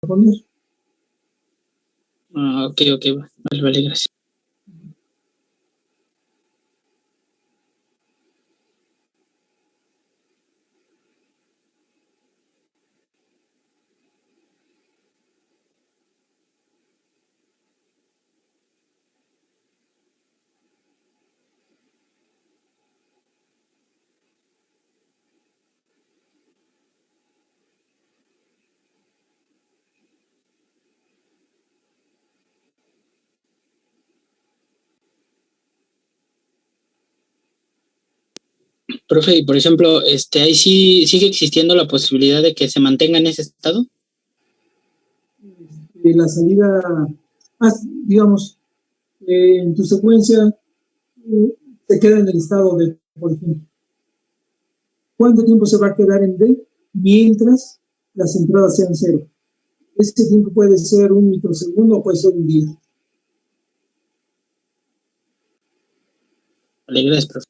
poner. Ok, vale, gracias. Profe, y por ejemplo, ahí sí sigue existiendo la posibilidad de que se mantenga en ese estado. La salida, digamos, en tu secuencia, se queda en el estado D, por ejemplo. ¿Cuánto tiempo se va a quedar en D mientras las entradas sean 0? Ese tiempo puede ser 1 microsegundo o puede ser un día. Vale, gracias, profe.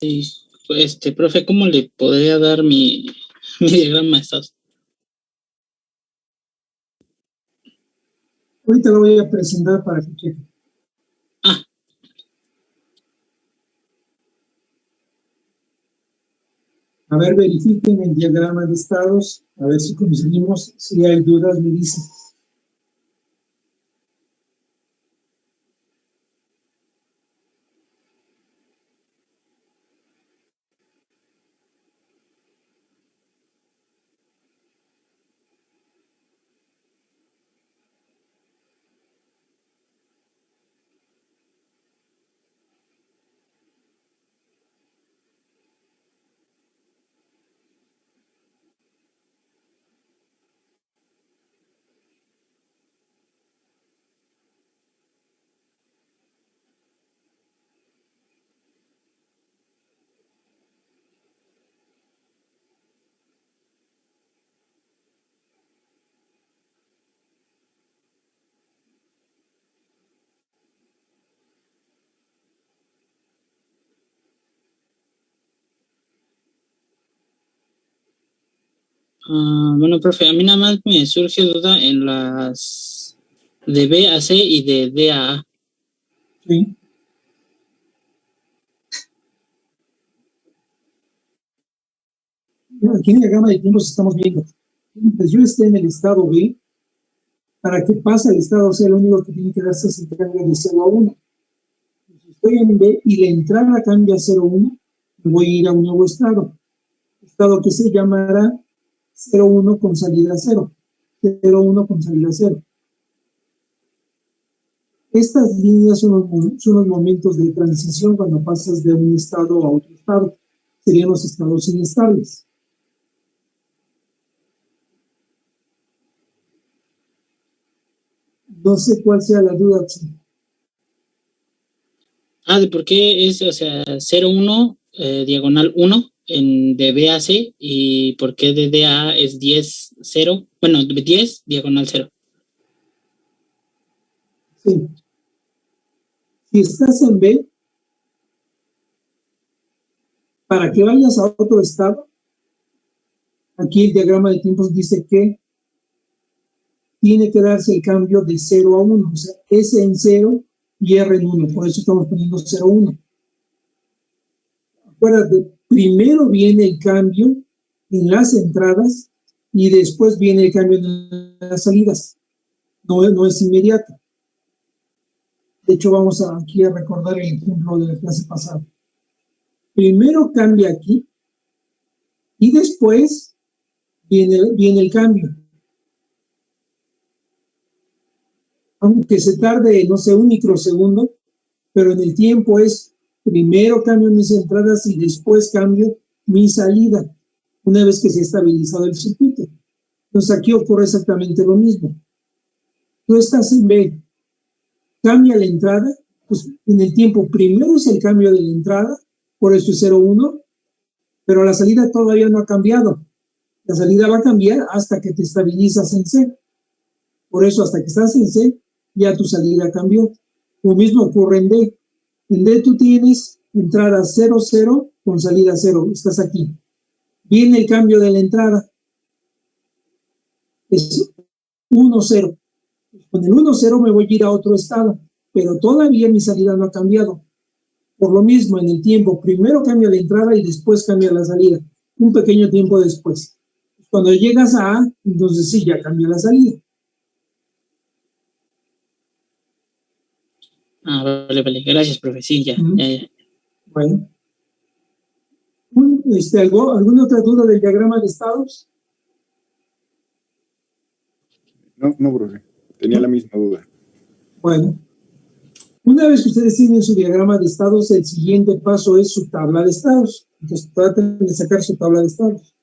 Sí, profe, ¿cómo le podría dar mi diagrama de estado? Ahorita lo voy a presentar para que cheque. A ver, verifiquen el diagrama de estados, a ver si conseguimos. Si hay dudas, me dicen. Bueno, profe, a mí nada más me surge duda en las de B a C y de D a A. Sí. Aquí en el diagrama de tiempos estamos viendo. Mientras yo esté en el estado B, Para que pase al estado C, lo único que tiene que darse es el cambio de 0 a 1. Si estoy en B y la entrada cambia a 0 a 1, me voy a ir a un nuevo estado que se llamará 0,1 con salida 0. 0,1 con salida 0. Estas líneas son los momentos de transición cuando pasas de un estado a otro estado. Serían los estados inestables. No sé cuál sea la duda. ¿De por qué es, o sea, 0, 1, diagonal 1 de B a C, y por qué de D a A es 10, 0? Bueno, 10, diagonal 0. Sí. Si estás en B, para que vayas a otro estado, aquí el diagrama de tiempos dice que tiene que darse el cambio de 0 a 1, o sea, S en 0 y R en 1, por eso estamos poniendo 0, 1. Acuérdate, primero viene el cambio en las entradas y después viene el cambio en las salidas. No es inmediato. De hecho, vamos aquí a recordar el ejemplo de la clase pasada. Primero cambia aquí y después viene el cambio. Aunque se tarde, no sé, un microsegundo, pero en el tiempo es primero cambio mis entradas y después cambio mi salida, una vez que se ha estabilizado el circuito. Entonces aquí ocurre exactamente lo mismo. Tú estás en B, cambia la entrada, pues en el tiempo primero es el cambio de la entrada, por eso es 0,1, pero la salida todavía no ha cambiado. La salida va a cambiar hasta que te estabilizas en C. Por eso hasta que estás en C, ya tu salida cambió. Lo mismo ocurre en D. En D tú tienes entrada 0, 0 con salida 0. Estás aquí. Viene el cambio de la entrada. Es 1, 0. Con el 1, 0 me voy a ir a otro estado, pero todavía mi salida no ha cambiado. Por lo mismo, en el tiempo, primero cambia la entrada y después cambia la salida. Un pequeño tiempo después. Cuando llegas a A, entonces sí, ya cambia la salida. Vale. Gracias, profe. Sí, ya. Bueno. ¿Alguna otra duda del diagrama de estados? No, profe. Tenía la misma duda. Bueno. Una vez que ustedes tienen su diagrama de estados, el siguiente paso es su tabla de estados. Entonces traten de sacar su tabla de estados.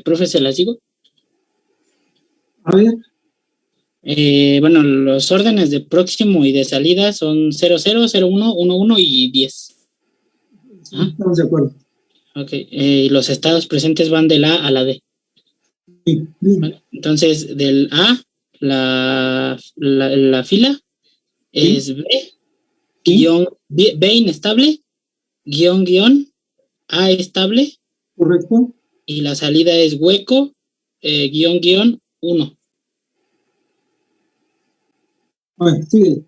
Profe, ¿se las digo? A ver, Bueno, los órdenes de próximo y de salida son 00, 01, 11 y 10. Ajá. estamos de acuerdo. Ok, y los estados presentes van de la A a la D. Sí, bien. ¿Vale? Entonces, del A, la fila es B, guión, B inestable, guión, A estable, Correcto. y la salida es hueco, guión, 1. A ver, sigue.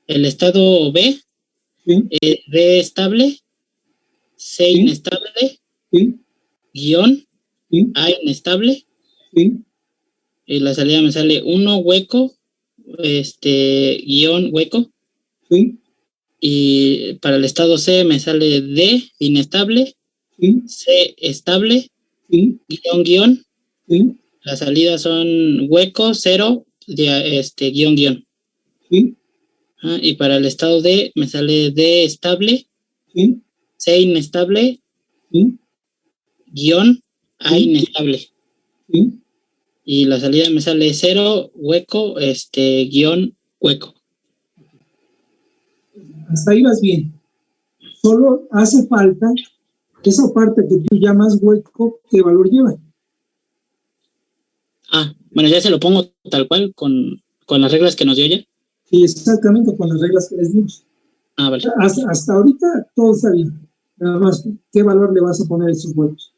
El estado B Sí, es B estable, C Sí. inestable, sí, guión, sí, A inestable, sí, y la salida me sale 1 hueco, guión hueco, sí, y para el estado C me sale D inestable, sí, C estable, sí, guión, sí, las salidas son hueco, 0, guión. sí, Y para el estado D me sale D estable, sí, C inestable, sí, guión, A Sí. inestable. sí. Y la salida me sale 0, hueco, guión, hueco. Hasta ahí vas bien. Solo hace falta esa parte que tú llamas hueco, ¿qué valor lleva? Bueno, ya se lo pongo tal cual con las reglas que nos dio ya. Sí, exactamente con las reglas que les dimos. Vale. Hasta ahorita todo está bien. Nada más, ¿qué valor le vas a poner a esos huecos?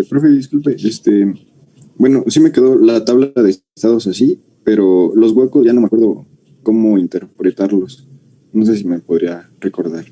Profe, disculpe, bueno, sí me quedó la tabla de estados así, pero los huecos ya no me acuerdo cómo interpretarlos. No sé si me podría recordar.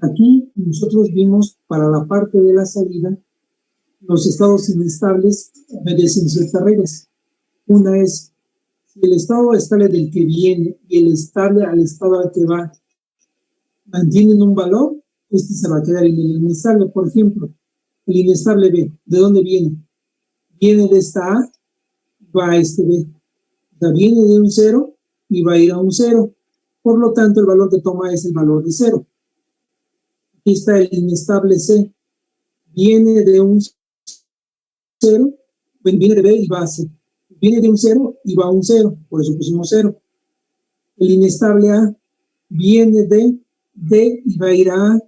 Aquí nosotros vimos para la parte de la salida, los estados inestables obedecen ciertas reglas. Una es, si el estado estable del que viene y el estable al estado al que va mantienen un valor, este se va a quedar en el inestable. Por ejemplo, el inestable B, ¿de dónde viene? Viene de esta A, va a este B. O sea, viene de un 0 y va a ir a un 0. Por lo tanto, el valor que toma es el valor de 0. Aquí está el inestable C. Viene de un 0, viene de B y va a C. Viene de un 0 y va a un 0, por eso pusimos 0. El inestable A viene de D y va a ir a A.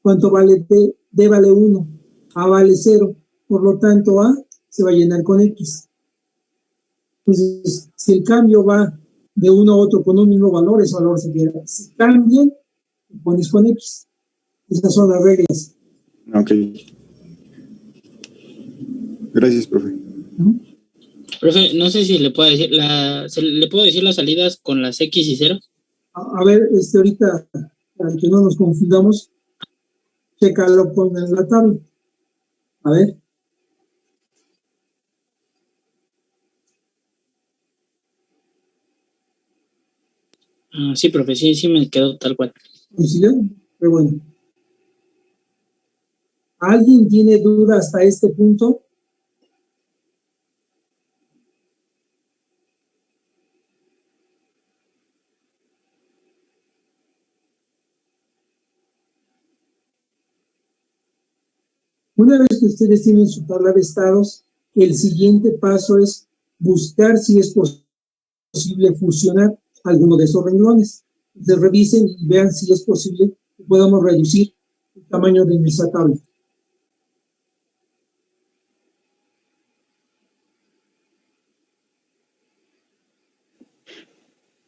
¿Cuánto vale D? D vale 1, A vale 0. Por lo tanto, A se va a llenar con X. Entonces, si el cambio va de uno a otro con un mismo valor, ese valor se queda. Si cambian, pones con X. Esas son las reglas. Ok. Gracias, profe. Profe, no sé si le puedo decir ¿le puedo decir las salidas con las X y 0? A ver, ahorita, para que no nos confundamos, chécalo con la tabla. A ver. Sí, profe, sí me quedó tal cual. ¿Coincidieron? Pero bueno. ¿Alguien tiene duda hasta este punto? Una vez que ustedes tienen su tabla de estados, el siguiente paso es buscar si es posible fusionar alguno de esos renglones. Entonces revisen y vean si es posible que podamos reducir el tamaño de nuestra tabla.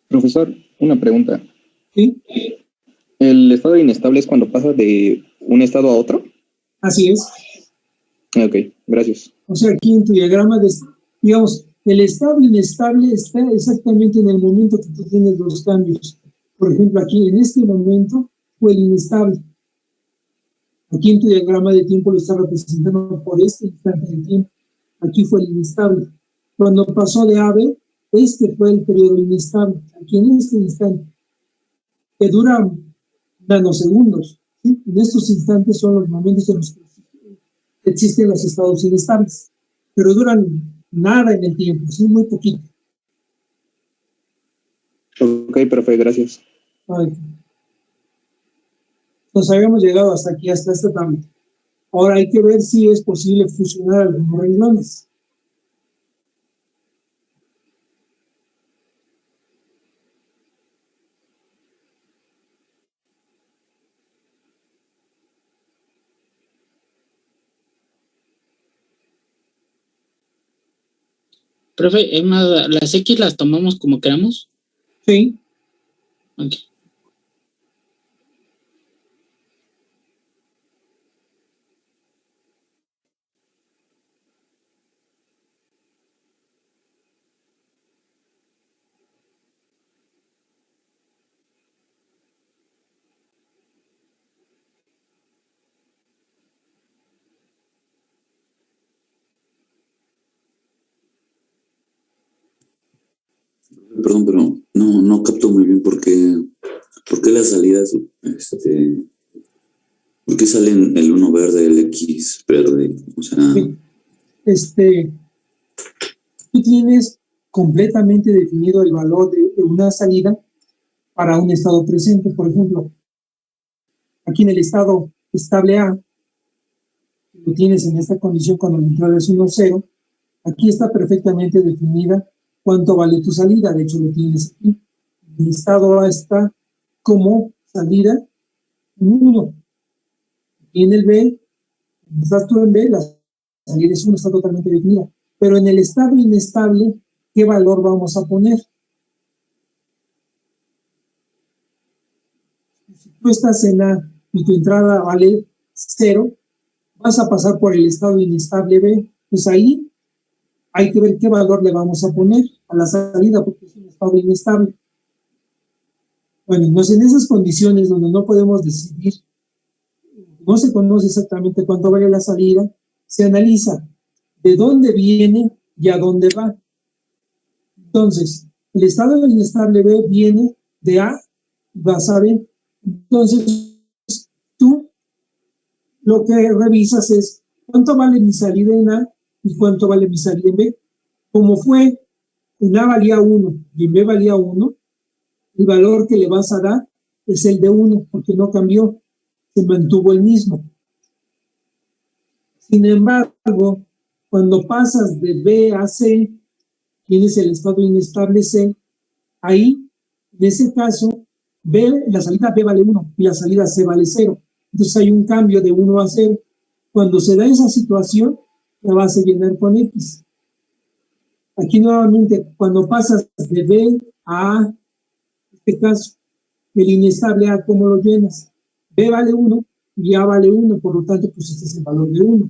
Profesor, una pregunta. ¿Sí? ¿El estado inestable es cuando pasa de un estado a otro? Así es. Ok, gracias. O sea, aquí en tu diagrama, digamos, el estado inestable está exactamente en el momento que tú tienes los cambios. Por ejemplo, aquí en este momento fue el inestable. Aquí en tu diagrama de tiempo lo está representando por este instante de tiempo. Aquí fue el inestable. Cuando pasó de A a B, este fue el periodo inestable. Aquí en este instante, que dura nanosegundos. ¿Sí? En estos instantes son los momentos en los que existen los estados inestables, pero duran nada en el tiempo, ¿sí? Muy poquito. Ok, profe, gracias. Ay. Nos habíamos llegado hasta aquí, hasta esta tabla. Ahora hay que ver si es posible fusionar algunos renglones. Profe, es más, las X las tomamos como queramos. Sí. Ok. Perdón, pero no capto muy bien por qué las salidas, por qué salen el 1 verde, el X verde, o sea... Sí. Tú tienes completamente definido el valor de una salida para un estado presente. Por ejemplo, aquí en el estado estable A, lo tienes en esta condición cuando la entrada es 1, 0, aquí está perfectamente definida cuánto vale tu salida, de hecho lo tienes aquí. El estado A está como salida en 1. Y en el B, estás tú en B, la salida es 1, está totalmente definida. Pero en el estado inestable, ¿qué valor vamos a poner? Si tú estás en A y tu entrada vale 0, vas a pasar por el estado inestable B, pues ahí hay que ver qué valor le vamos a poner a la salida, porque es un estado inestable. Bueno, pues en esas condiciones donde no podemos decidir, no se conoce exactamente cuánto vale la salida, se analiza de dónde viene y a dónde va. Entonces, el estado inestable B viene de A, vas a B. Entonces, tú lo que revisas es cuánto vale mi salida en A y cuánto vale mi salida en B. Como fue, en A valía 1 y en B valía 1, el valor que le vas a dar es el de 1, porque no cambió, se mantuvo el mismo. Sin embargo, cuando pasas de B a C, tienes el estado inestable C, ahí, en ese caso, la salida B vale 1 y la salida C vale 0. Entonces hay un cambio de 1 a 0. Cuando se da esa situación, la vas a llenar con X. Aquí nuevamente, cuando pasas de B a A, en este caso, el inestable A, ¿cómo lo llenas? B vale 1 y A vale 1, por lo tanto, pues este es el valor de 1.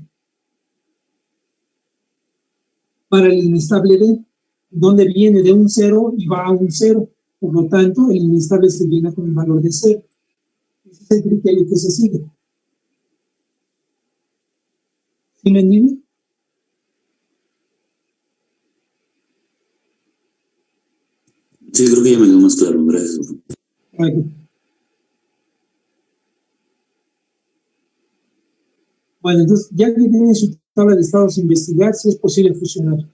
Para el inestable B, donde viene de un 0 y va a un 0, por lo tanto, el inestable se llena con el valor de 0. Ese es el criterio que se sigue. ¿Sí me entienden? Sí, creo que ya me quedó más claro, gracias. Bueno, entonces, ya que tienen su tabla de estados a investigar, si es posible fusionar.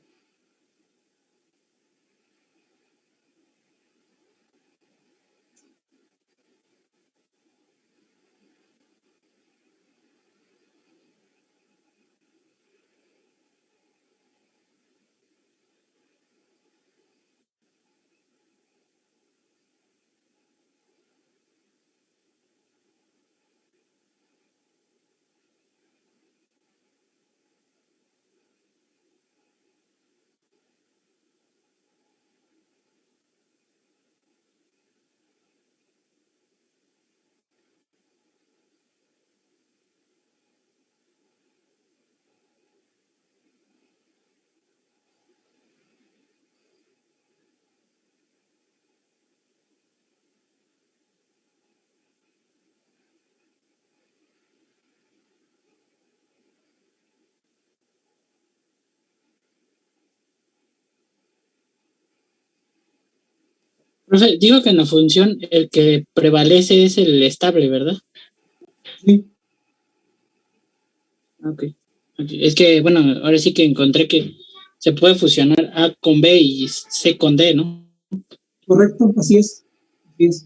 Profe, digo que en la función el que prevalece es el estable, ¿verdad? Sí. Ok. Es que, bueno, ahora sí que encontré que se puede fusionar A con B y C con D, ¿no? Correcto, así es. Así es.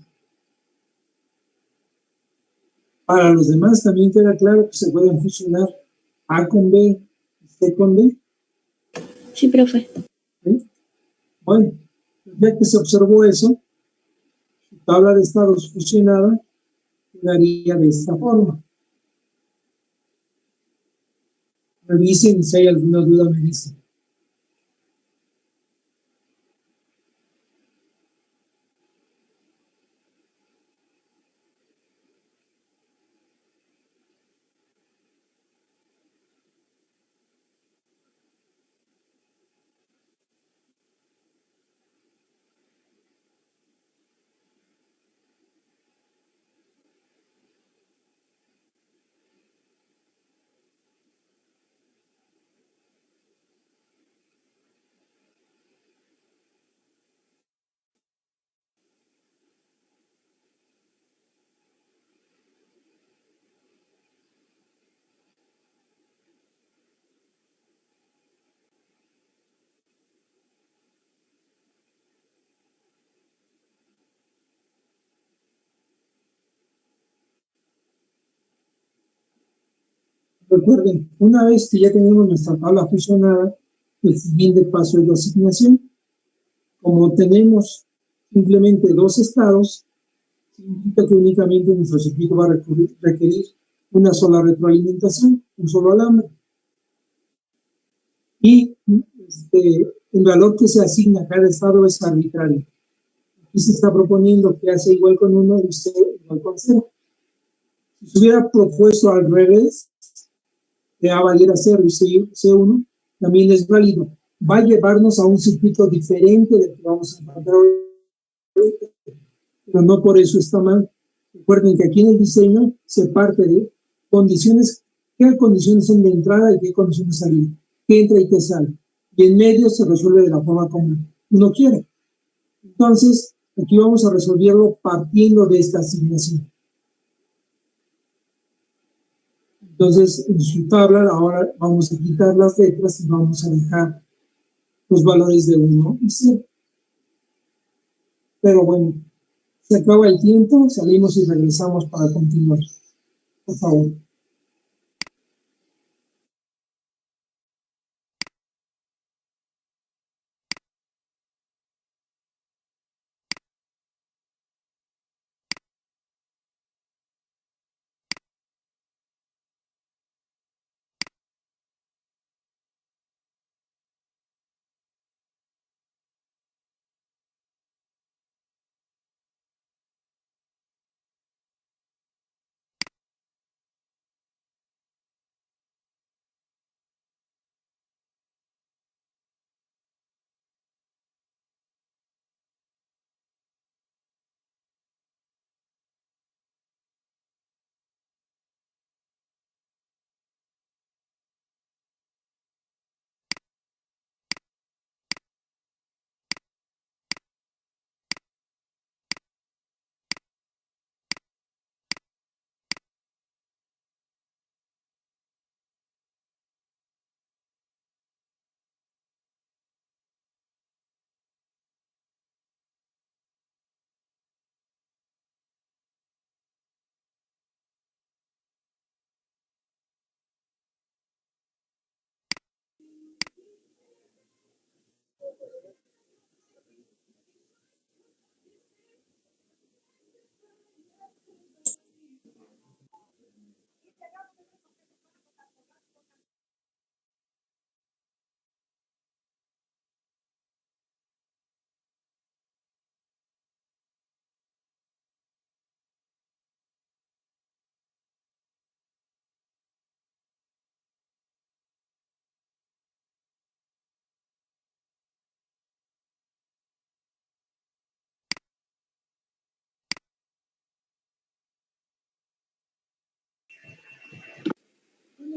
Para los demás también queda claro que se pueden fusionar A con B y C con D. Sí, profe. ¿Sí? Bueno, ya que se observó eso, su tabla de estados fusionada quedaría de esta forma. Revisen si hay alguna duda, me dicen. Recuerden, una vez que ya tenemos nuestra tabla fusionada, el siguiente paso es la asignación. Como tenemos simplemente dos estados, significa que únicamente nuestro circuito va a requerir una sola retroalimentación, un solo alambre. Y el valor que se asigna a cada estado es arbitrario. Aquí se está proponiendo que hace igual con 1 y C igual con 0. Si se hubiera propuesto al revés, que A valiera 0 y C1, también es válido. Va a llevarnos a un circuito diferente del que vamos a encontrar ahorita, pero no por eso está mal. Recuerden que aquí en el diseño se parte de condiciones, qué condiciones son de entrada y qué condiciones de salida, qué entra y qué sale. Y en medio se resuelve de la forma como uno quiere. Entonces, aquí vamos a resolverlo partiendo de esta asignación. Entonces, en su tabla ahora vamos a quitar las letras y vamos a dejar los valores de 1 y 0. Pero bueno, se acaba el tiempo, salimos y regresamos para continuar. Por favor.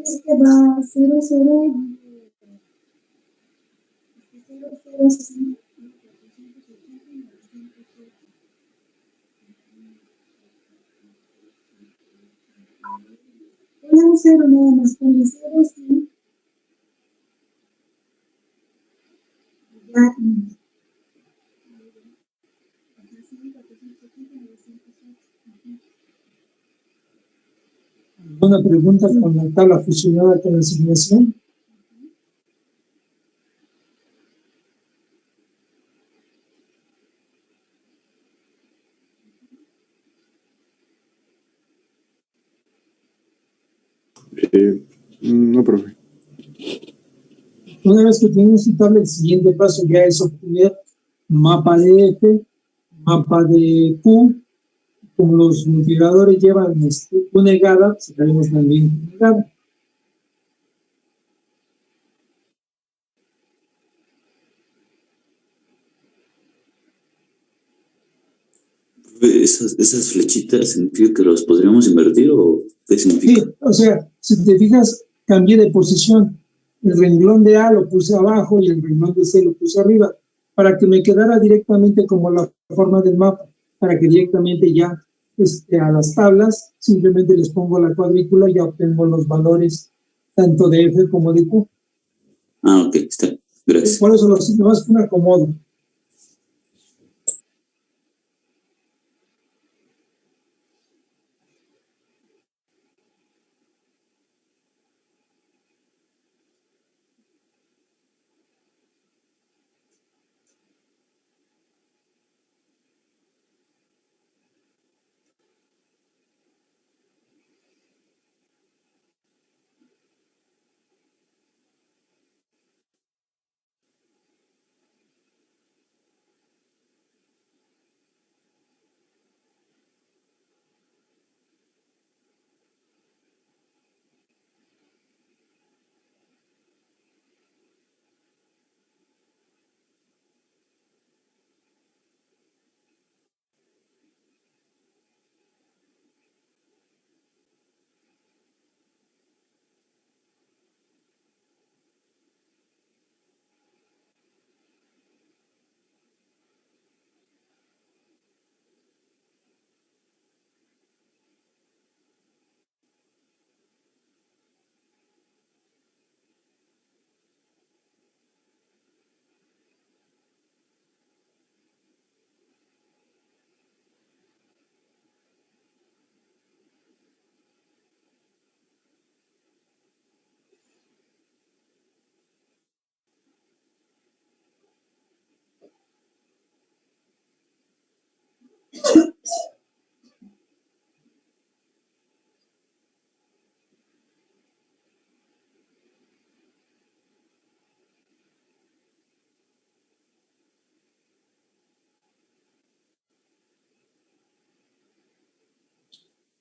Este va 0, 0 y 0, 0, 60. Ponle un 0 nada más, ponle 0, sí. Ya, ¿Alguna pregunta con la tabla fusionada con la asignación? No, profe. Una vez que tenemos su tabla, el siguiente paso ya es obtener mapa de F, mapa de Q. Como los multiplicadores llevan Q negada, sacaremos también Q negada. ¿Esas flechitas significa que los podríamos invertir o qué significa? Sí, o sea, si te fijas, cambié de posición. El renglón de A lo puse abajo y el renglón de C lo puse arriba, para que me quedara directamente como la forma del mapa, para que directamente ya a las tablas simplemente les pongo la cuadrícula y ya obtengo los valores tanto de F como de Q. Ah, ok, está. Gracias. Por eso nomás fue un acomodo.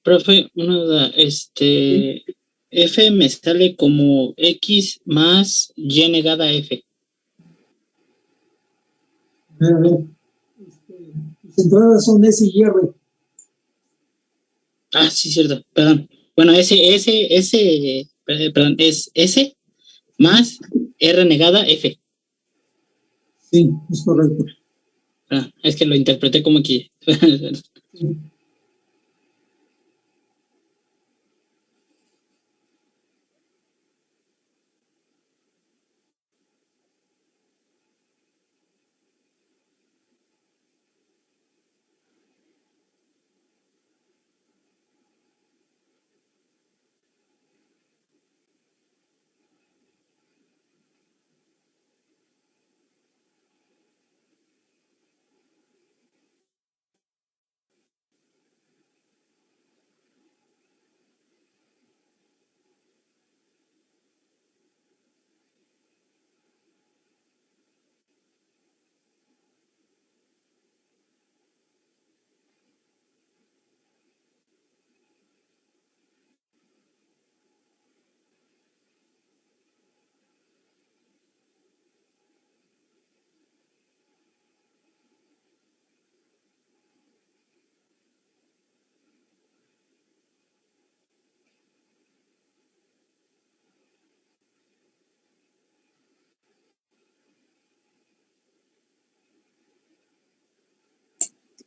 Profe, una duda, F me sale como X más Y negada F. A ver, tus entradas son S y R. Ah, sí, cierto, perdón. Bueno, perdón, es S más R negada F. Sí, es correcto. Ah, es que lo interpreté como aquí. Sí.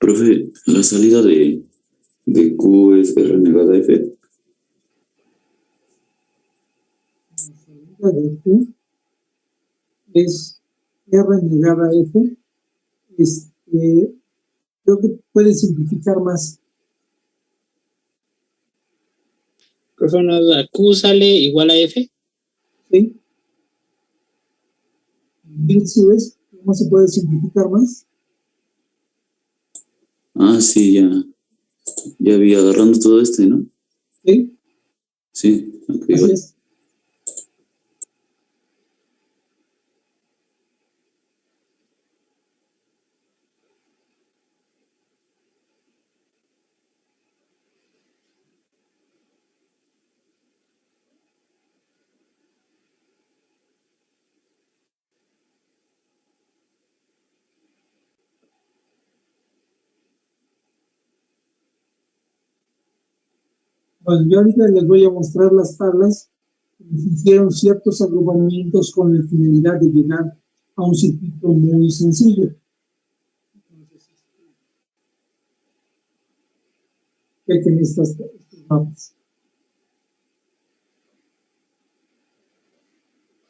Profe, la salida de Q es R negada F. La salida de Q es R negada F. Creo que puede simplificar más. Profe, una duda, Q sale igual a F. ¿Sí? ¿Sí ves cómo se puede simplificar más? Ah, sí, ya vi agarrando todo ¿no? ¿Sí? Sí, ok, Así vale. es. Bueno, yo ahorita les voy a mostrar las tablas que nos hicieron ciertos agrupamientos con la finalidad de llegar a un circuito muy sencillo. Chequen estos mapas.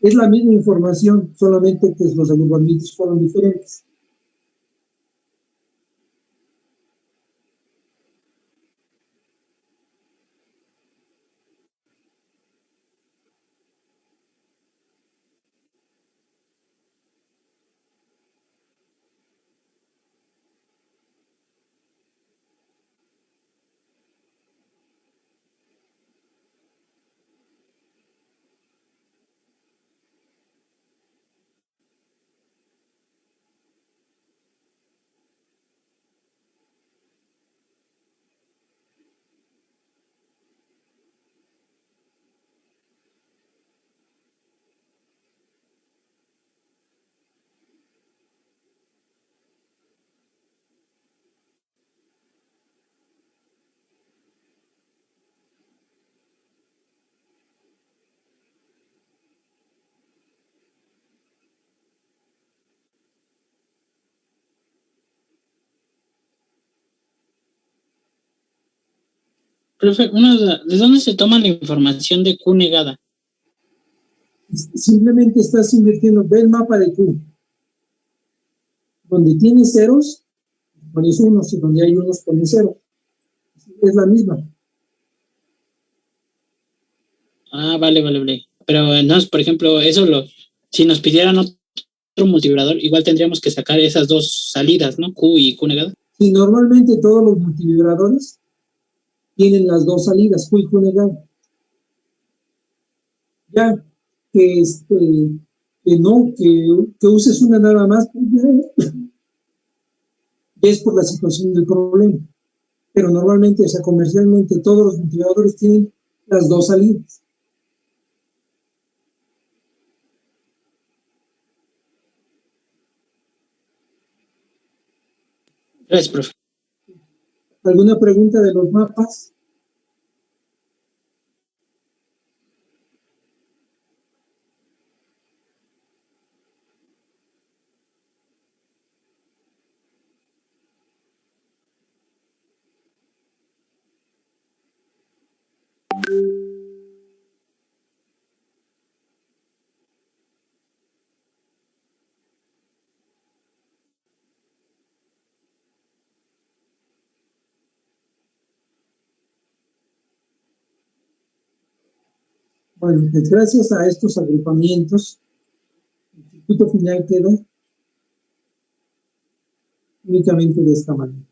Es la misma información, solamente que los agrupamientos fueron diferentes. Profe, una duda, ¿de dónde se toma la información de Q negada? Simplemente estás invirtiendo, ve el mapa de Q. Donde tiene ceros, pones unos, y donde hay unos, pones cero. Es la misma. Ah, vale. Pero entonces, por ejemplo, si nos pidieran otro multiplicador, igual tendríamos que sacar esas dos salidas, ¿no? Q y Q negada. Sí, normalmente todos los multivibradores tienen las dos salidas, Q y Q negado. Ya que que uses una nada más, pues, ya es por la situación del problema. pero normalmente, o sea, comercialmente todos los multivibradores tienen las dos salidas. Gracias, profe. ¿Alguna pregunta de los mapas? Bueno, pues gracias a estos agrupamientos, el circuito final queda únicamente de esta manera.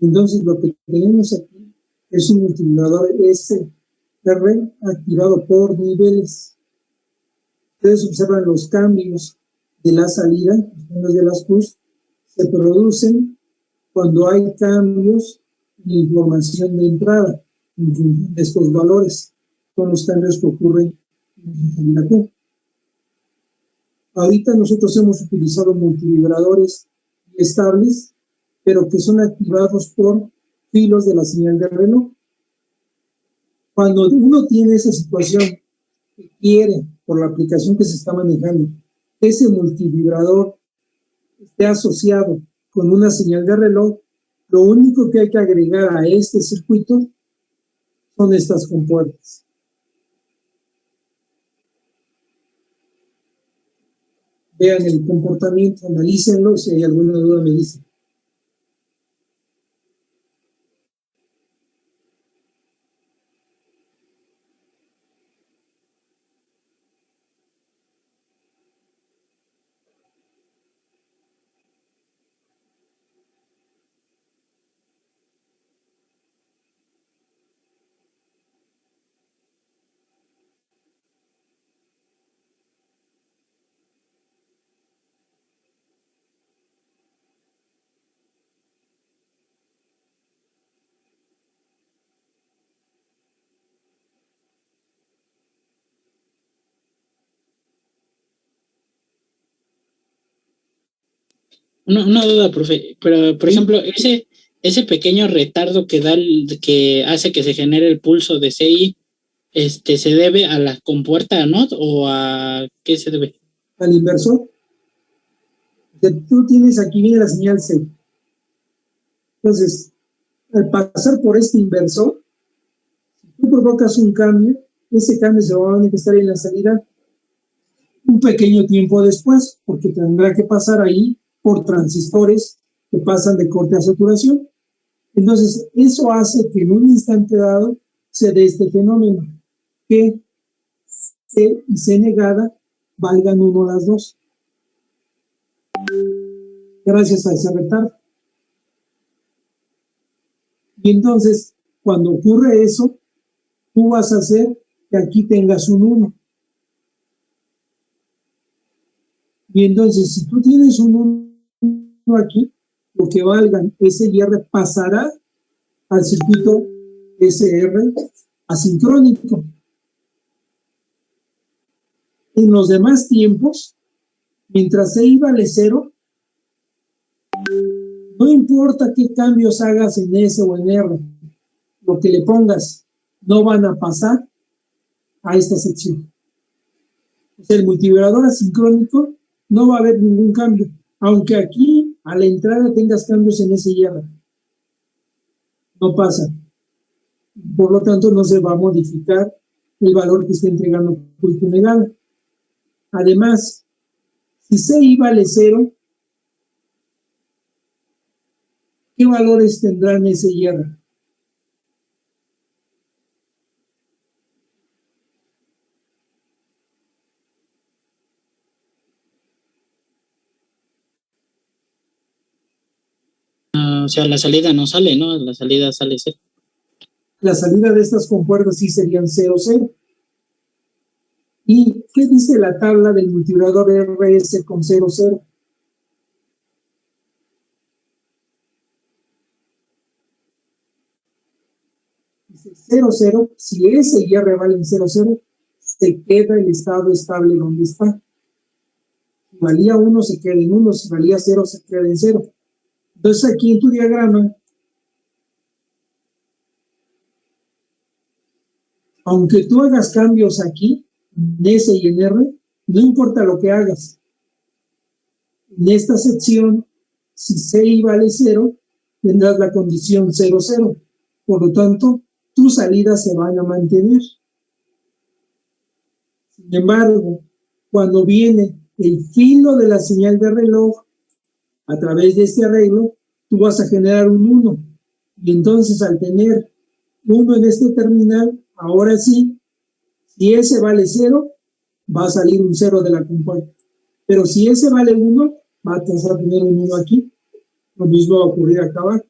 Entonces, lo que tenemos aquí es un multiplicador SR activado por niveles. Ustedes observan los cambios de la salida, los cambios de las CUS, se producen cuando hay cambios en la información de entrada, en función de estos valores, son los cambios que ocurren en la Q. Ahorita nosotros hemos utilizado multivibradores estables, pero que son activados por filos de la señal de reloj. Cuando uno tiene esa situación que quiere, por la aplicación que se está manejando, ese multivibrador esté asociado con una señal de reloj, lo único que hay que agregar a este circuito son estas compuertas. Vean el comportamiento, analícenlo, si hay alguna duda me dicen. Una duda, profe, pero por ejemplo, ese pequeño retardo que da que hace que se genere el pulso de CI, ¿se debe a la compuerta NOT o a qué se debe? Al inversor. Tú tienes, aquí viene la señal C. Entonces, al pasar por este inversor, si tú provocas un cambio, ese cambio se va a manifestar en la salida un pequeño tiempo después, porque tendrá que pasar ahí por transistores que pasan de corte a saturación. Entonces, eso hace que en un instante dado se dé este fenómeno, que C y C negada valgan 1 las dos. Gracias a ese retardo. Y entonces, cuando ocurre eso, tú vas a hacer que aquí tengas un 1. Y entonces, si tú tienes un 1 aquí, lo que valgan SR pasará al circuito SR asincrónico. En los demás tiempos, mientras C vale 0, no importa qué cambios hagas en S o en R, lo que le pongas no van a pasar a esta sección. O sea, el multivibrador asincrónico no va a haber ningún cambio, aunque aquí a la entrada tengas cambios en S y R. No pasa. Por lo tanto, no se va a modificar el valor que está entregando público negada. Además, si CI vale 0, ¿qué valores tendrán SIR? O sea, la salida no sale, ¿no? La salida sale 0. La salida de estas compuertas sí serían 0, 0. ¿Y qué dice la tabla del multiplicador RS con 0, 0? Dice 0, 0, si S y R valen 0, 0, se queda el estado estable donde está. Si valía 1, se queda en 1, si valía 0, se queda en 0. Entonces aquí en tu diagrama, aunque tú hagas cambios aquí, en S y en R, no importa lo que hagas. En esta sección, si CI vale 0, tendrás la condición 0, 0. Por lo tanto, tus salidas se van a mantener. Sin embargo, cuando viene el filo de la señal de reloj, a través de este arreglo, tú vas a generar un 1. Y entonces, al tener 1 en este terminal, ahora sí, si S vale 0, va a salir un 0 de la compuerta. Pero si S vale 1, vas a tener un 1 aquí. Lo mismo va a ocurrir acá abajo.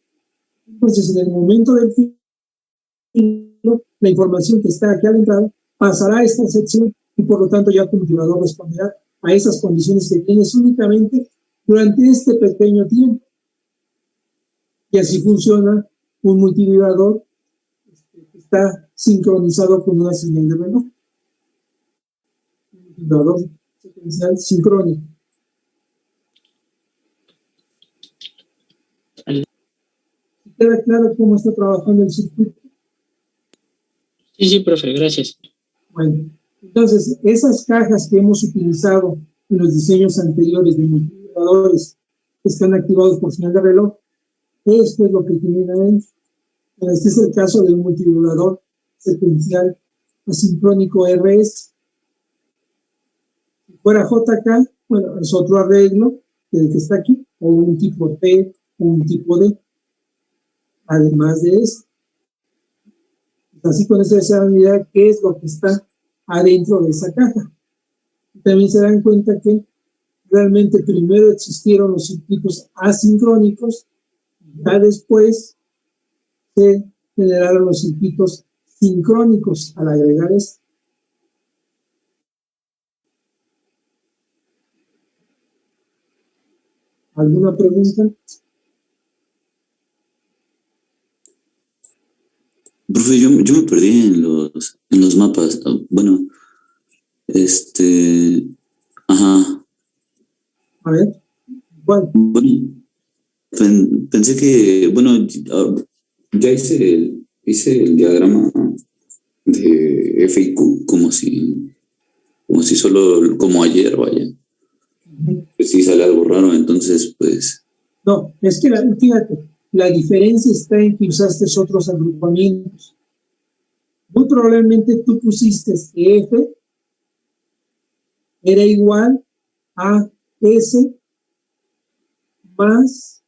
Entonces, en el momento del filo, la información que está aquí a la entrada pasará a esta sección y por lo tanto ya tu multiplicador responderá a esas condiciones que tienes únicamente durante este pequeño tiempo. Y así funciona un multiplicador que está sincronizado con una señal de reloj. Un multiplicador secuencial sincrónico. ¿Queda claro cómo está trabajando el circuito? Sí, profe, gracias. Bueno, entonces esas cajas que hemos utilizado en los diseños anteriores de multiplicadores que están activados por señal de reloj, esto es lo que tienen ahí. Este es el caso del multiplicador secuencial asincrónico RS. Si fuera JK, bueno, es otro arreglo del que está aquí, o un tipo T o un tipo D, además de eso. Así con eso se dan idea qué es lo que está adentro de esa caja. También se dan cuenta que realmente primero existieron los circuitos asincrónicos, ya después se generaron los circuitos sincrónicos al agregar esto. ¿Alguna pregunta? Profe, yo me perdí en los mapas. Bueno, ajá. A ver, ¿cuál? Bueno, pensé que, bueno, ya hice el diagrama de F y Q como si solo, como ayer, vaya. Pues sí sale algo raro, entonces, pues... No, es que fíjate, la diferencia está en que usaste otros agrupamientos. Muy probablemente tú pusiste que F era igual a S más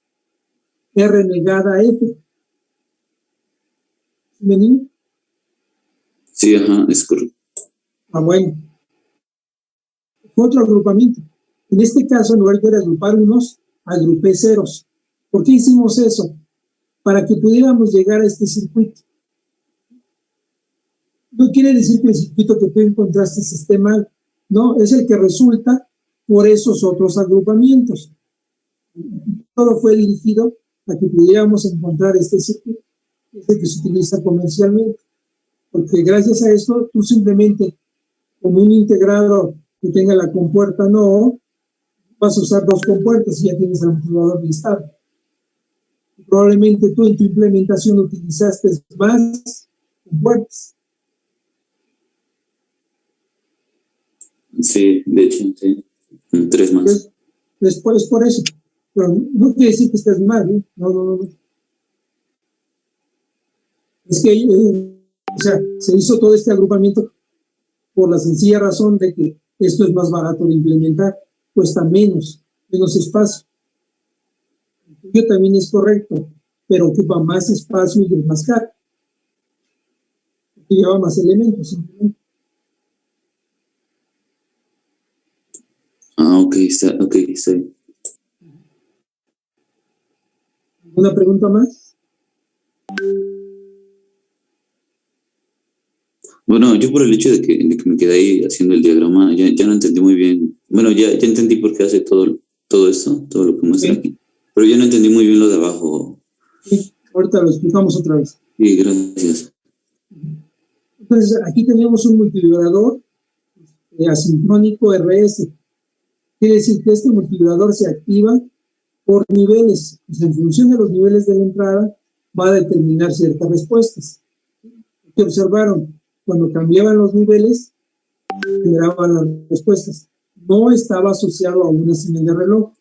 R negada a F. ¿Me entiendes? Sí, ajá, es correcto. Ah, bueno. Otro agrupamiento. En este caso, en lugar de agrupar unos, agrupé ceros. ¿Por qué hicimos eso? Para que pudiéramos llegar a este circuito. No quiere decir que el circuito que tú encontraste esté mal, no, es el que resulta por esos otros agrupamientos. Todo fue dirigido a que pudiéramos encontrar este circuito, este que se utiliza comercialmente. Porque gracias a esto, tú simplemente, con un integrador que tenga la compuerta no, vas a usar dos compuertas y ya tienes el multiplicador listado. Probablemente tú en tu implementación utilizaste más compuertas. Sí, de hecho, sí. 3 más. Después por eso. Pero no quiere decir que estés mal, ¿eh? No. Es que, o sea, se hizo todo este agrupamiento por la sencilla razón de que esto es más barato de implementar, cuesta menos espacio. El tuyo también es correcto, pero ocupa más espacio y es más caro. Y lleva más elementos, simplemente. Ok, está bien. ¿Alguna pregunta más? Bueno, yo por el hecho de que me quedé ahí haciendo el diagrama, ya no entendí muy bien. Bueno, ya entendí por qué hace todo esto, todo lo que muestra aquí. Pero ya no entendí muy bien lo de abajo. Sí, ahorita lo explicamos otra vez. Sí, gracias. Entonces, aquí tenemos un multivibrador asincrónico RS. Quiere decir que este multivibrador se activa por niveles. Pues en función de los niveles de la entrada, va a determinar ciertas respuestas. ¿Qué observaron? Cuando cambiaban los niveles, generaban las respuestas. No estaba asociado a una señal de reloj,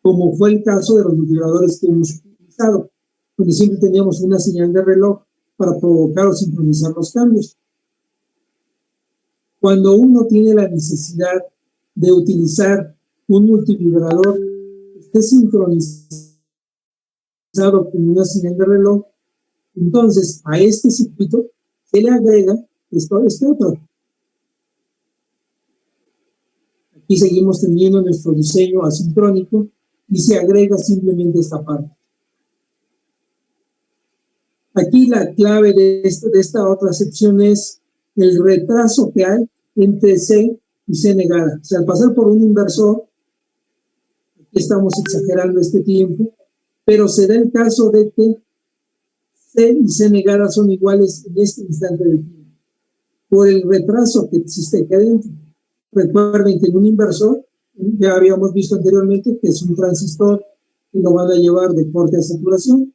como fue el caso de los multivibradores que hemos utilizado, donde siempre teníamos una señal de reloj para provocar o sincronizar los cambios. Cuando uno tiene la necesidad de utilizar un multivibrador que esté sincronizado con una señal de reloj, entonces a este circuito se le agrega este otro. Aquí seguimos teniendo nuestro diseño asincrónico y se agrega simplemente esta parte. Aquí la clave de esta otra sección es el retraso que hay entre C y C negada. O sea, al pasar por un inversor, aquí estamos exagerando este tiempo, pero se da el caso de que C y C negada son iguales en este instante del tiempo, por el retraso que existe aquí adentro. Recuerden que en un inversor, ya habíamos visto anteriormente que es un transistor y lo van a llevar de corte a saturación.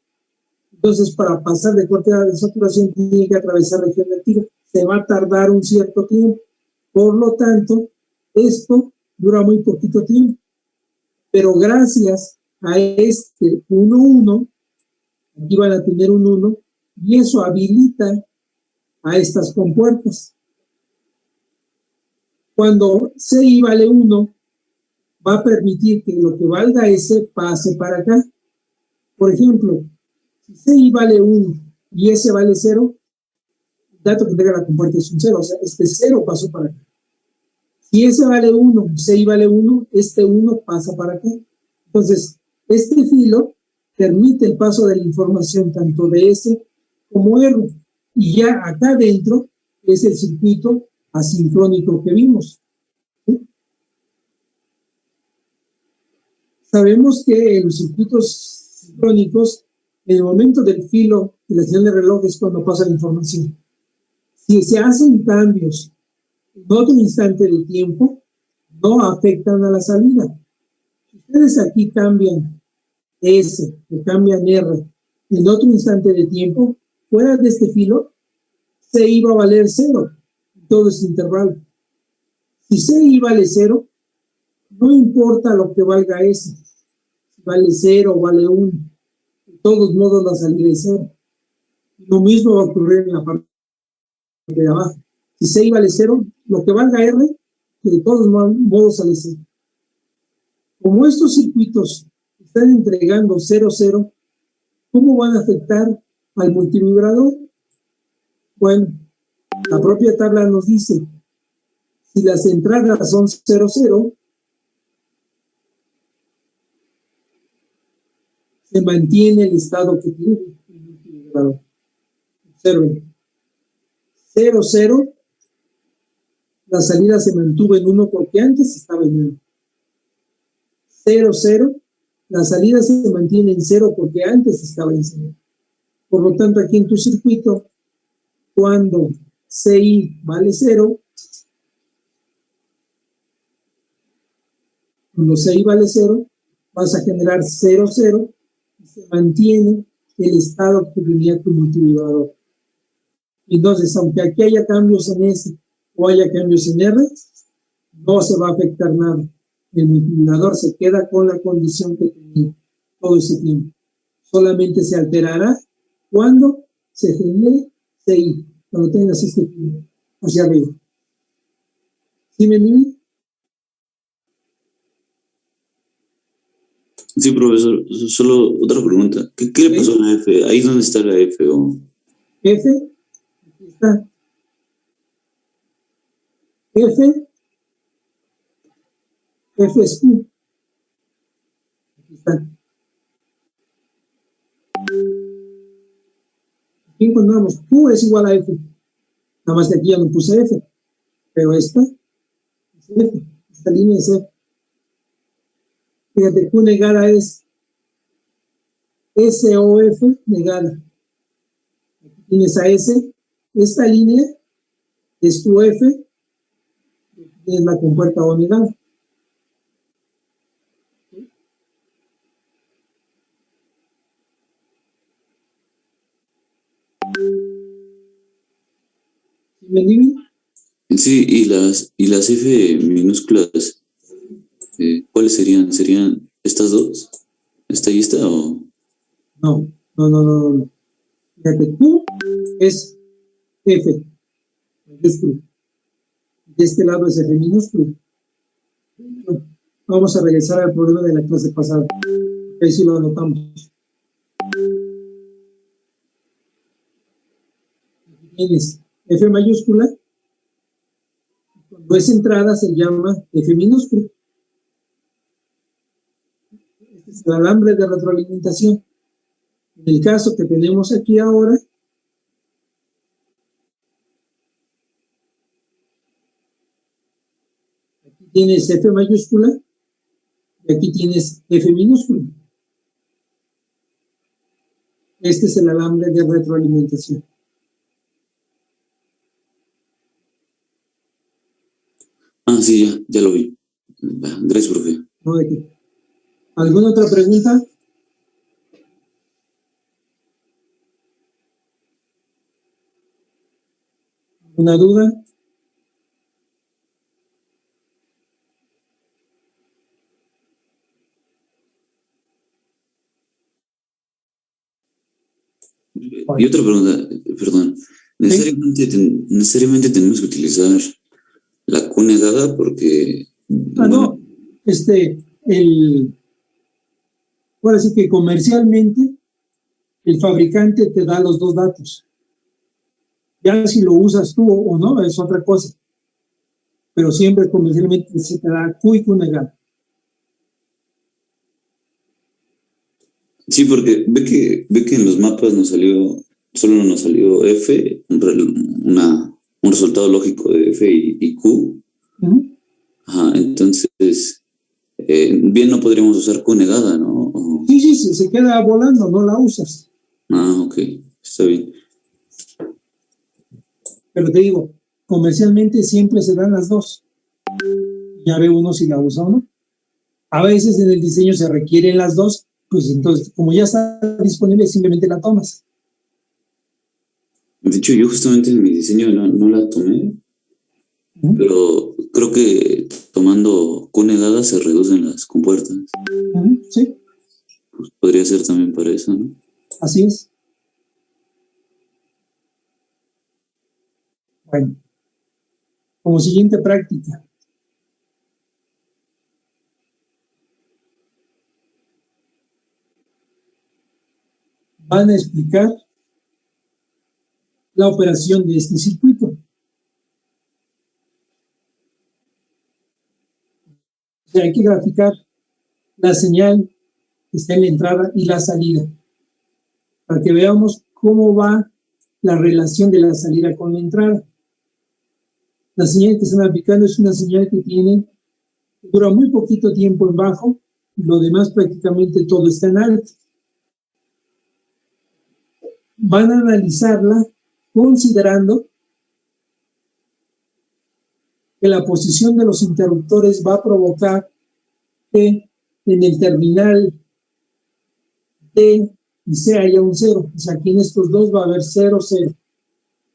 Entonces, para pasar de corte a saturación, tiene que atravesar región de tiro. Se va a tardar un cierto tiempo. Por lo tanto, esto dura muy poquito tiempo. Pero gracias a este 1-1, aquí van a tener un 1, y eso habilita a estas compuertas. Cuando CI vale 1, va a permitir que lo que valga S pase para acá. Por ejemplo, si CI vale 1 y S vale 0, el dato que tenga la compuerta es un 0, o sea, este 0 pasó para acá. Si S vale 1, CI vale 1, este 1 pasa para acá. Entonces, este filo permite el paso de la información tanto de S como R. Y ya acá adentro es el circuito asincrónico que vimos. ¿Sí? Sabemos que en los circuitos sincrónicos, en el momento del filo de la señal de reloj es cuando pasa la información. Si se hacen cambios en otro instante de tiempo, no afectan a la salida. Si ustedes aquí cambian S, que cambian R, en otro instante de tiempo, fuera de este filo, CI va a valer 0 en todo ese intervalo. Si CI vale 0, no importa lo que valga S, si vale 0 o vale 1, de todos modos la salida es 0. Lo mismo va a ocurrir en la parte de abajo. Si CI vale 0, lo que valga R, de todos modos sale 0. Como estos circuitos están entregando 0,0, ¿cómo van a afectar al multivibrador? Bueno, la propia tabla nos dice, si las entradas son 0,0, se mantiene el estado que tiene el multivibrador. Observen, 0,0, la salida se mantuvo en 1 porque antes estaba en 1. 0,0, la salida se mantiene en 0 porque antes estaba en 0. Por lo tanto, aquí en tu circuito, cuando CI vale 0, cuando CI vale 0, vas a generar 0,0 y se mantiene el estado que tenía tu multivibrador. Entonces, aunque aquí haya cambios en S o haya cambios en R, no se va a afectar nada. El multivibrador se queda con la condición que tenía todo ese tiempo. Solamente se alterará cuando se genere CI, cuando tengas este filo hacia arriba. ¿Sí me entienden? Sí, profesor, solo otra pregunta. ¿Qué le pasó a la F? ¿Ahí dónde está la F? F, aquí está. F es Q. Aquí está. Aquí encontramos Q es igual a F. Nada más que aquí ya no puse F. Pero esta es F. Esta línea es F. Fíjate, Q negada es SOF negada. Aquí tienes a S. Esta línea es tu F. Aquí tienes la compuerta O negada. ¿Me entienden? Sí, y las F minúsculas, ¿cuáles serían? ¿Serían estas dos? ¿Esta y esta o...? No. Fíjate, Q es F mayúsculo. De este lado es F minúsculo. Vamos a regresar al problema de la clase pasada. Ahí sí lo anotamos. Aquí tienes F mayúscula. Cuando es entrada se llama F minúscula. Este es el alambre de retroalimentación. En el caso que tenemos aquí ahora, aquí tienes F mayúscula y aquí tienes F minúscula. Este es el alambre de retroalimentación. Ah, sí, ya lo vi. Gracias, profe. ¿No? ¿De qué? ¿Alguna otra pregunta? ¿Una duda? Y otra pregunta, perdón. ¿Necesariamente tenemos que utilizar la Q negada? Porque... No. Ahora sí que comercialmente el fabricante te da los dos datos. Ya si lo usas tú o no, es otra cosa. Pero siempre comercialmente se te da Q y Q negada. Sí, porque ve que en los mapas solo nos salió F, un resultado lógico de F y Q. Ajá, entonces, bien no podríamos usar Q negada, ¿no? Sí, se queda volando, no la usas. Ah, ok, está bien. Pero te digo, comercialmente siempre se dan las dos. Ya ve uno si la usa o no. A veces en el diseño se requieren las dos, pues entonces, como ya está disponible, simplemente la tomas. De hecho, yo justamente en mi diseño no la tomé, pero creo que tomando Q negada se reducen las compuertas. Sí. Pues podría ser también para eso, ¿no? Así es. Bueno, como siguiente práctica. Van a explicar la operación de este circuito. O sea, hay que graficar la señal que está en la entrada y la salida, para que veamos cómo va la relación de la salida con la entrada. La señal que están aplicando es una señal que dura muy poquito tiempo en bajo, y lo demás prácticamente todo está en alto. Van a analizarla considerando que la posición de los interruptores va a provocar que en el terminal D y C haya un 0. O sea, aquí en estos dos va a haber 0, 0.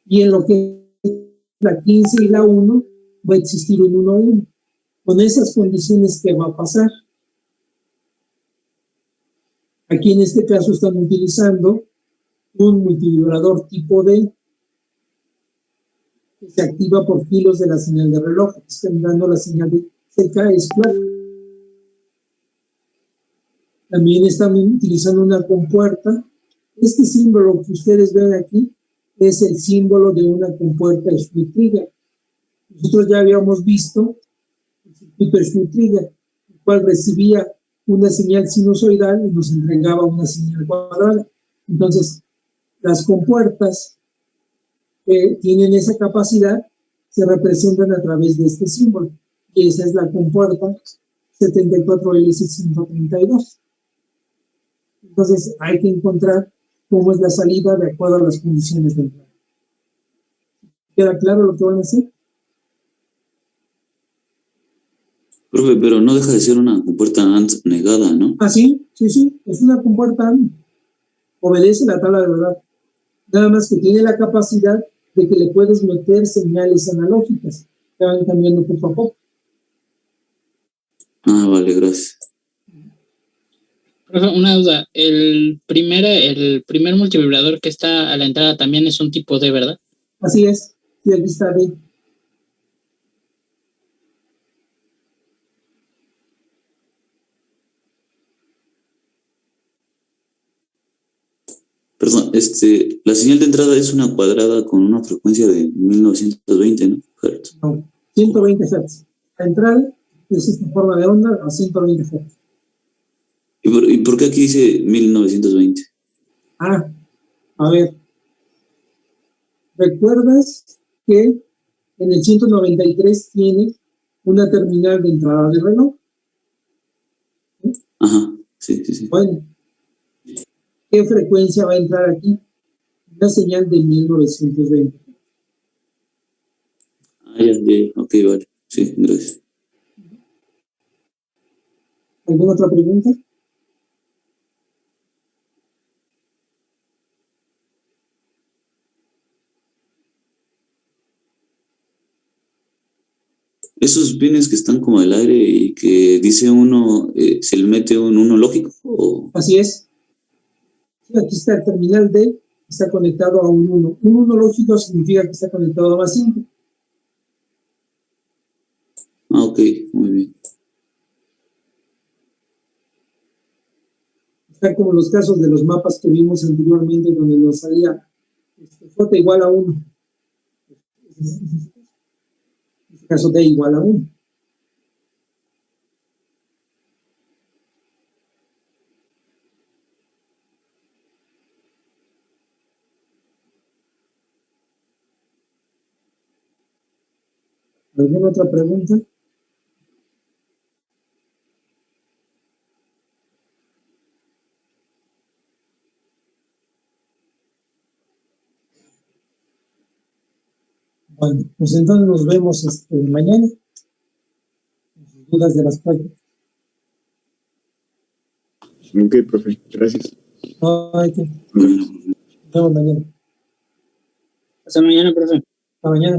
Y en lo que es la 15 y la 1 va a existir un 1, 1. Con esas condiciones, ¿qué va a pasar? Aquí en este caso están utilizando un multivibrador tipo D. que se activa por filos de la señal de reloj. Están dando la señal de CK es flat. También están utilizando una compuerta. Este símbolo que ustedes ven aquí es el símbolo de una compuerta Schmitt-Trigger. Nosotros ya habíamos visto el circuito Schmitt-Trigger, el cual recibía una señal sinusoidal y nos entregaba una señal cuadrada. Entonces, las compuertas que tienen esa capacidad se representan a través de este símbolo. Y esa es la compuerta 74LS132. Entonces, hay que encontrar cómo es la salida de acuerdo a las condiciones de entrada. ¿Queda claro lo que van a hacer? Profe, pero no deja de ser una compuerta AND negada, ¿no? Ah, sí, es una compuerta, obedece la tabla de verdad. Nada más que tiene la capacidad de que le puedes meter señales analógicas que van cambiando poco a poco. Ah, vale, gracias. Profe, una duda. El primer multivibrador que está a la entrada también es un tipo D, ¿verdad? Así es, y aquí está bien. Perdón, la señal de entrada es una cuadrada con una frecuencia de 1920, ¿no? Hertz. No, 120 Hz. La entrada es esta forma de onda a 120 Hz. ¿Y por qué aquí dice 1920? Ah, a ver. ¿Recuerdas que en el 193 tiene una terminal de entrada de reloj? Ajá, sí. Bueno, ¿qué frecuencia va a entrar aquí? Una señal de 1920. Ah, ya, ok, vale. Sí, gracias. ¿Alguna otra pregunta? Esos pines que están como al aire y que dice uno, ¿se le mete un uno lógico? ¿O? Así es. Sí, aquí está el terminal D, está conectado a un 1. Un 1 lógico significa que está conectado a más 5. Ah, ok, muy bien. Está como los casos de los mapas que vimos anteriormente donde nos salía J igual a 1. En este caso D igual a 1. ¿Alguna otra pregunta? Bueno, pues entonces nos vemos mañana. Dudas de las prácticas. Ok, profe, gracias. Ay, que Bueno. nos vemos mañana. Hasta mañana, profe. Hasta mañana.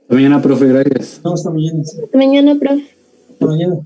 Hasta mañana, profe, gracias. No, hasta mañana. Sí. Mañana, profe. Hasta mañana.